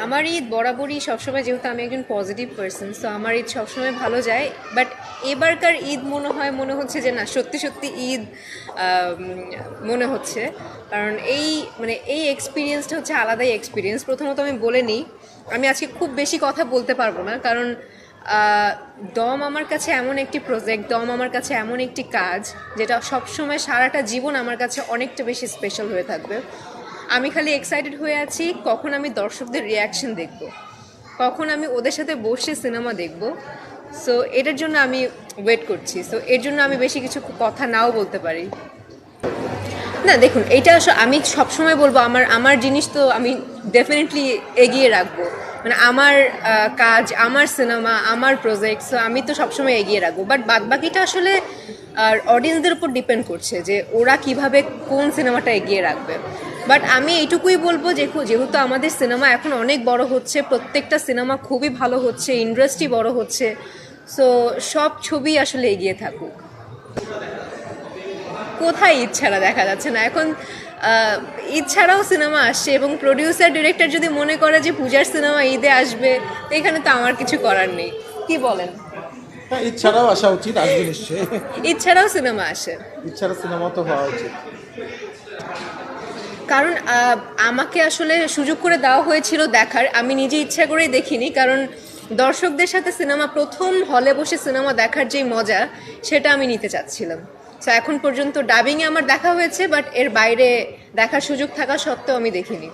আমার ঈদ বরাবরই সবসময়, যেহেতু আমি একজন পজিটিভ পার্সন, সো আমার ঈদ সবসময় ভালো যায়। বাট এবারকার ঈদ মনে হচ্ছে যে না, সত্যি সত্যি ঈদ মনে হচ্ছে। কারণ এই এক্সপিরিয়েন্সটা হচ্ছে আলাদাই এক্সপিরিয়েন্স। প্রথমত আমি বলে নিই, আমি আজকে খুব বেশি কথা বলতে পারবো না, কারণ দম আমার কাছে এমন একটি প্রজেক্ট, দম আমার কাছে এমন একটি কাজ যেটা সবসময় সারাটা জীবন আমার কাছে অনেকটা বেশি স্পেশাল হয়ে থাকবে। আমি খালি এক্সাইটেড হয়ে আছি কখন আমি দর্শকদের রিয়াকশন দেখব, কখন আমি ওদের সাথে বসে সিনেমা দেখব। সো এটার জন্য আমি ওয়েট করছি। সো এর জন্য আমি বেশি কিছু কথা নাও বলতে পারি না। দেখুন, এটা আসলে আমি সবসময় বলবো, আমার আমার জিনিস তো আমি ডেফিনেটলি এগিয়ে রাখবো। মানে আমার কাজ, আমার সিনেমা, আমার প্রজেক্ট, সো আমি তো সবসময় এগিয়ে রাখবো। বাট বাদবাকিটা আসলে আর অডিয়েন্সদের উপর ডিপেন্ড করছে যে ওরা কিভাবে কোন সিনেমাটা এগিয়ে রাখবে। বাট আমি এইটুকুই বলবো যে যেহেতু আমাদের সিনেমা এখন অনেক বড় হচ্ছে, প্রত্যেকটা সিনেমা খুবই ভালো হচ্ছে, ইন্ডাস্ট্রি বড় হচ্ছে, সো সব ছবি আসলে এগিয়ে থাকুক। কোথায় ঈদ ছাড়া দেখা যাচ্ছে না এখন? ঈদ ছাড়াও সিনেমা আসছে, এবং প্রডিউসার ডিরেক্টর যদি মনে করে যে পূজার সিনেমা ঈদে আসবে, তো এখানে তো আমার কিছু করার নেই। কি বলেন? ঈদ ছাড়াও আসা উচিত, আসবে নিশ্চয়ই। ঈদ ছাড়াও সিনেমা আসে, ঈদ ছাড়া সিনেমা তো হওয়া উচিত। কারণ আমাকে আসলে সুযোগ করে দেওয়া হয়েছিল দেখার, আমি নিজে ইচ্ছা করেই দেখিনি। কারণ দর্শকদের সাথে সিনেমা, প্রথম হলে বসে সিনেমা দেখার যেই মজা, সেটা আমি নিতে চাচ্ছিলাম। তো এখন পর্যন্ত ডাবিংয়ে আমার দেখা হয়েছে, বাট এর বাইরে দেখার সুযোগ থাকা সত্ত্বেও আমি দেখিনি।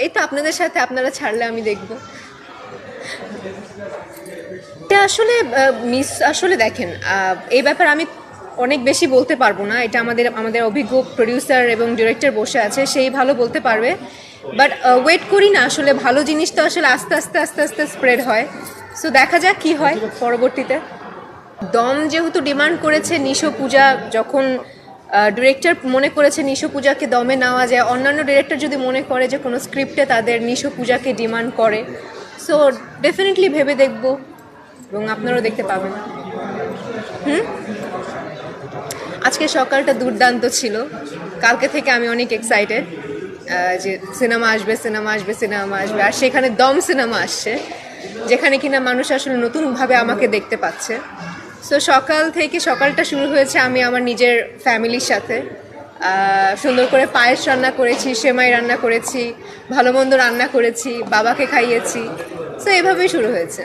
এই তো আপনাদের সাথে, আপনারা ছাড়লে আমি দেখব। এটা আসলে আসলে দেখেন, এই ব্যাপারে আমি অনেক বেশি বলতে পারবো না। এটা আমাদের অভিজ্ঞ প্রডিউসার এবং ডিরেক্টর বসে আছে, সেই ভালো বলতে পারবে। বাট ওয়েট করি না, আসলে ভালো জিনিস তো আসলে আস্তে আস্তে আস্তে আস্তে স্প্রেড হয়। সো দেখা যাক কি হয় পরবর্তীতে। দম যেহেতু ডিমান্ড করেছে নিশো পূজা, যখন ডিরেক্টর মনে করেছে নিশো পূজাকে দমে নেওয়া যায়, অন্যান্য ডিরেক্টর যদি মনে করে যে কোনো স্ক্রিপ্টে তাদের নিশো পূজাকে ডিমান্ড করে, সো ডেফিনেটলি ভেবে দেখব, এবং আপনারাও দেখতে পাবেন। আজকে সকালটা দুর্দান্ত ছিল, কালকে থেকে আমি অনেক এক্সাইটেড যে সিনেমা আসবে, সিনেমা আসবে, সিনেমা আসবে। আর সেখানে দম সিনেমা আসছে, যেখানে কিনা মানুষ আসলে নতুনভাবে আমাকে দেখতে পাচ্ছে। সো সকাল থেকে, সকালটা শুরু হয়েছে আমি আমার নিজের ফ্যামিলির সাথে। সুন্দর করে পায়েস রান্না করেছি, সেমাই রান্না করেছি, ভালো মন্দ রান্না করেছি, বাবাকে খাইয়েছি। সো এভাবেই শুরু হয়েছে।